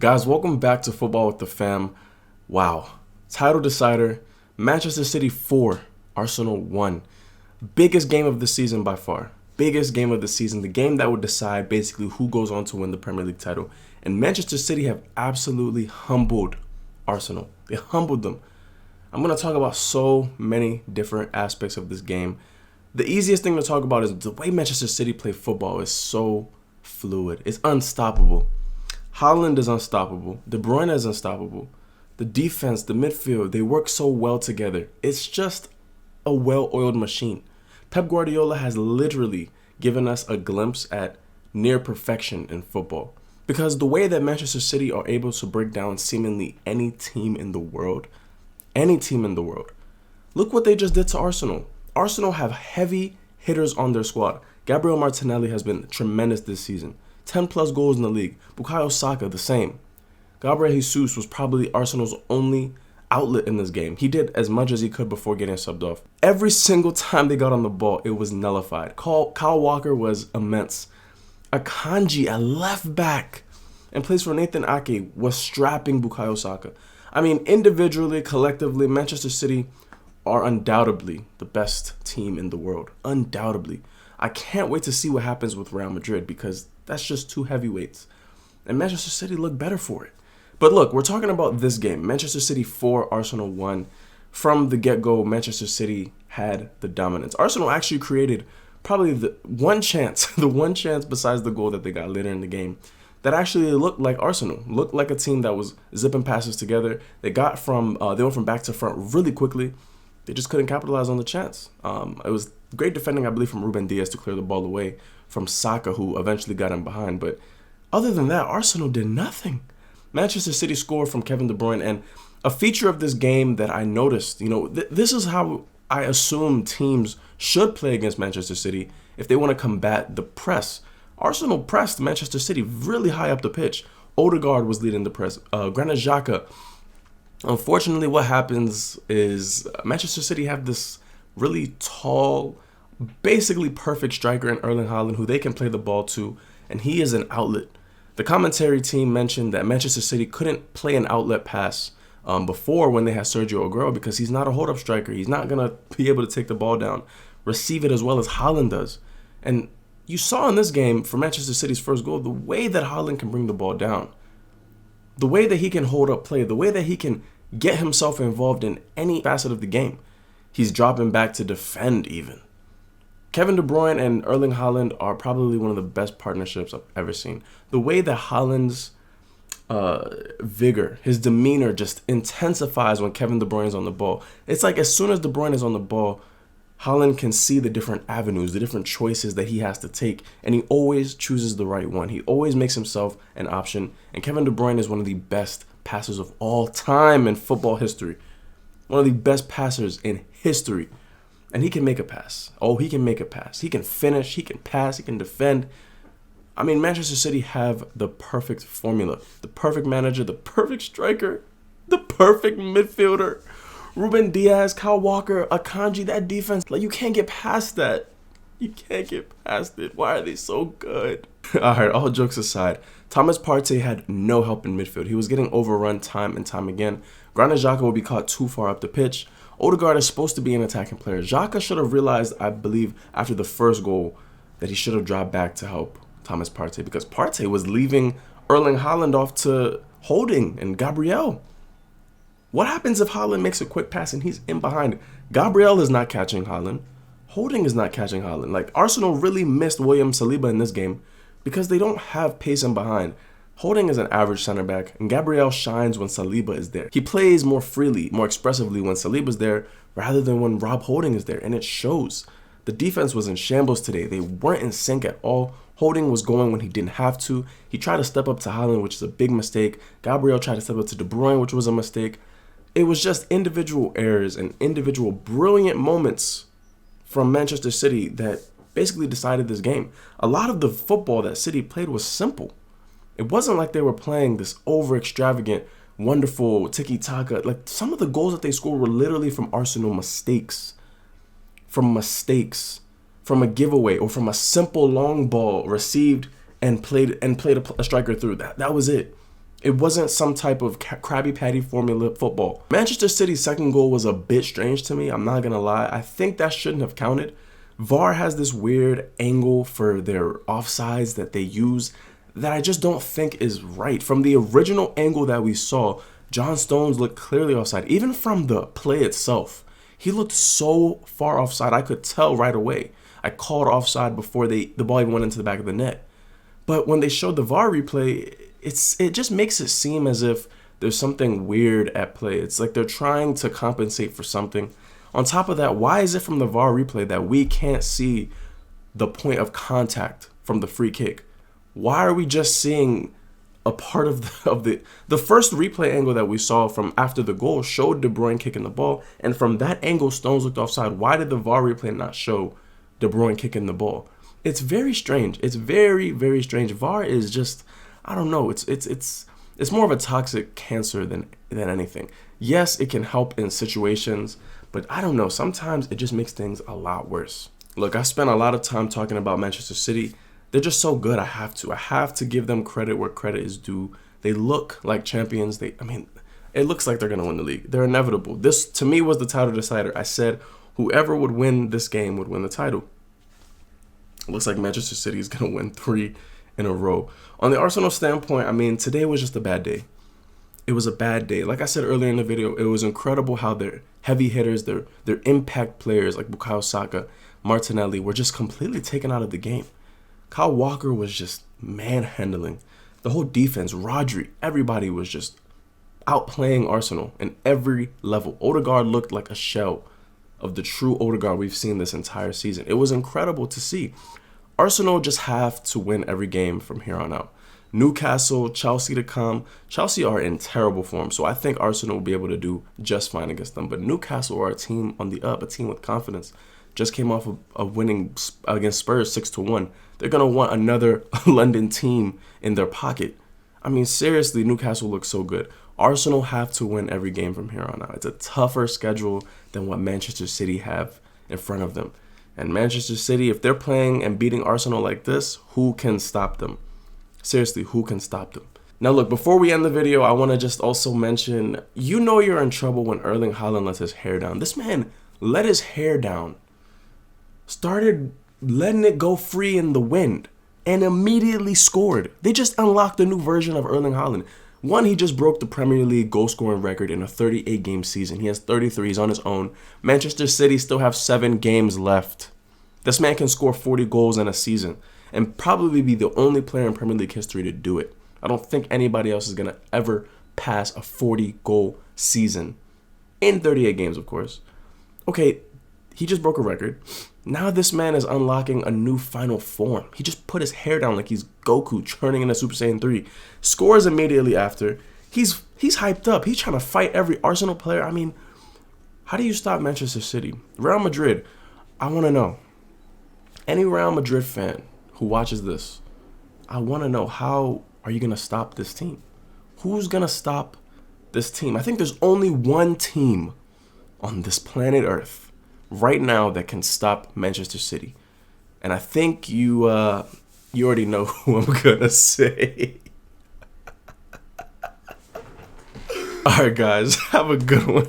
Guys, welcome back to Football with the Fam. Wow. Title decider, Manchester City 4, Arsenal 1. Biggest game of the season by far. Biggest game of the season. The game that would decide basically who goes on to win the Premier League title. And Manchester City have absolutely humbled Arsenal. They humbled them. I'm going to talk about so many different aspects of this game. The easiest thing to talk about is the way Manchester City play football is so fluid. It's unstoppable. Haaland is unstoppable. De Bruyne is unstoppable. The defense, the midfield, they work so well together. It's just a well-oiled machine. Pep Guardiola has literally given us a glimpse at near perfection in football. Because the way that Manchester City are able to break down seemingly any team in the world, look what they just did to Arsenal. Arsenal have heavy hitters on their squad. Gabriel Martinelli has been tremendous this season. 10 plus goals in the league. Bukayo Saka, the same. Gabriel Jesus was probably Arsenal's only outlet in this game. He did as much as he could before getting subbed off. Every single time they got on the ball, it was nullified. Kyle Walker was immense. Akanji, a left back, and plays for Nathan Ake, was strapping Bukayo Saka. I mean, individually, collectively, Manchester City are undoubtedly the best team in the world. Undoubtedly. I can't wait to see what happens with Real Madrid because that's just two heavyweights. And Manchester City look better for it. But look, we're talking about this game. Manchester City 4, Arsenal 1. From the get-go, Manchester City had the dominance. Arsenal actually created probably the one chance besides the goal that they got later in the game that actually looked like Arsenal. Looked like a team that was zipping passes together. They went from back to front really quickly. They just couldn't capitalize on the chance. It was great defending, I believe, from Ruben Dias to clear the ball away from Saka, who eventually got him behind. But other than that, Arsenal did nothing. Manchester City scored from Kevin De Bruyne. And a feature of this game that I noticed, this is how I assume teams should play against Manchester City if they want to combat the press. Arsenal pressed Manchester City really high up the pitch. Odegaard was leading the press. Granit Xhaka. Unfortunately, what happens is Manchester City have this really tall, basically perfect striker in Erling Haaland who they can play the ball to, and he is an outlet. The commentary team mentioned that Manchester City couldn't play an outlet pass before when they had Sergio Aguero because he's not a hold-up striker. He's not going to be able to take the ball down, receive it as well as Haaland does. And you saw in this game, for Manchester City's first goal, the way that Haaland can bring the ball down. The way that he can hold up play, the way that he can get himself involved in any facet of the game. He's dropping back to defend even. Kevin De Bruyne and Erling Haaland are probably one of the best partnerships I've ever seen. The way that Haaland's vigor, his demeanor just intensifies when Kevin De Bruyne is on the ball. It's like as soon as De Bruyne is on the ball, Haaland can see the different avenues, the different choices that he has to take, and he always chooses the right one. He always makes himself an option, and Kevin De Bruyne is one of the best passers of all time in football history. One of the best passers in history. And he can make a pass. Oh, he can make a pass. He can finish, he can pass, he can defend. I mean, Manchester City have the perfect formula, the perfect manager, the perfect striker, the perfect midfielder. Ruben Dias, Kyle Walker, Akanji, that defense, like you can't get past that. You can't get past it. Why are they so good? All right, all jokes aside, Thomas Partey had no help in midfield. He was getting overrun time and time again. Granit Xhaka will be caught too far up the pitch. Odegaard is supposed to be an attacking player. Xhaka should have realized, I believe, after the first goal, that he should have dropped back to help Thomas Partey because Partey was leaving Erling Haaland off to Holding and Gabriel. What happens if Haaland makes a quick pass and he's in behind? Gabriel is not catching Haaland. Holding is not catching Haaland. Like, Arsenal really missed William Saliba in this game because they don't have pace in behind. Holding is an average center back, and Gabriel shines when Saliba is there. He plays more freely, more expressively when Saliba's there rather than when Rob Holding is there, and it shows. The defense was in shambles today. They weren't in sync at all. Holding was going when he didn't have to. He tried to step up to Haaland, which is a big mistake. Gabriel tried to step up to De Bruyne, which was a mistake. It was just individual errors and individual brilliant moments from Manchester City that basically decided this game. A lot of the football that City played was simple. It wasn't like they were playing this over-extravagant, wonderful tiki-taka. Like, some of the goals that they scored were literally from Arsenal mistakes. From a giveaway, or from a simple long ball received and played a striker through. That was it. It wasn't some type of Krabby Patty formula football. Manchester City's second goal was a bit strange to me. I'm not going to lie. I think that shouldn't have counted. VAR has this weird angle for their offsides that they use that I just don't think is right. From the original angle that we saw, John Stones looked clearly offside. Even from the play itself, he looked so far offside. I could tell right away. I called offside before the ball even went into the back of the net. But when they showed the VAR replay, it just makes it seem as if there's something weird at play. It's like they're trying to compensate for something. On top of that, why is it from the VAR replay that we can't see the point of contact from the free kick? Why are we just seeing a part of the first replay angle that we saw from after the goal showed De Bruyne kicking the ball, and from that angle Stones looked offside. Why did the VAR replay not show De Bruyne kicking the ball? It's very strange. It's very, very strange. VAR is just, I don't know. It's more of a toxic cancer than anything. Yes, it can help in situations, but I don't know. Sometimes it just makes things a lot worse. Look, I spent a lot of time talking about Manchester City. They're just so good. I have to give them credit where credit is due. They look like champions. It looks like they're going to win the league. They're inevitable. This, to me, was the title decider. I said whoever would win this game would win the title. It looks like Manchester City is going to win 3 in a row. On the Arsenal standpoint, today was just a bad day. It was a bad day. Like I said earlier in the video, it was incredible how their heavy hitters, their impact players like Bukayo Saka, Martinelli were just completely taken out of the game. Kyle Walker was just manhandling. The whole defense, Rodri, everybody was just outplaying Arsenal in every level. Odegaard looked like a shell of the true Odegaard we've seen this entire season. It was incredible to see. Arsenal just have to win every game from here on out. Newcastle, Chelsea to come. Chelsea are in terrible form, so I think Arsenal will be able to do just fine against them. But Newcastle are a team on the up, a team with confidence. Just came off of winning against Spurs 6-1. They're going to want another London team in their pocket. Seriously, Newcastle looks so good. Arsenal have to win every game from here on out. It's a tougher schedule than what Manchester City have in front of them. And Manchester City, if they're playing and beating Arsenal like this, who can stop them? Seriously, who can stop them? Now look, before we end the video, I want to just also mention, you know you're in trouble when Erling Haaland lets his hair down. This man let his hair down, started letting it go free in the wind, and immediately scored. They just unlocked a new version of Erling Haaland. One, he just broke the Premier League goal scoring record in a 38-game season. He has 33. He's on his own. Manchester City still have 7 games left. This man can score 40 goals in a season and probably be the only player in Premier League history to do it. I don't think anybody else is going to ever pass a 40-goal season in 38 games, of course. Okay, he just broke a record. Now this man is unlocking a new final form. He just put his hair down like he's Goku turning into Super Saiyan 3. Scores immediately after. He's hyped up. He's trying to fight every Arsenal player. How do you stop Manchester City? Real Madrid, I want to know. Any Real Madrid fan who watches this, I want to know, how are you going to stop this team? Who's going to stop this team? I think there's only one team on this planet Earth right now that can stop Manchester City. And I think you already know who I'm going to say. All right, guys, have a good one.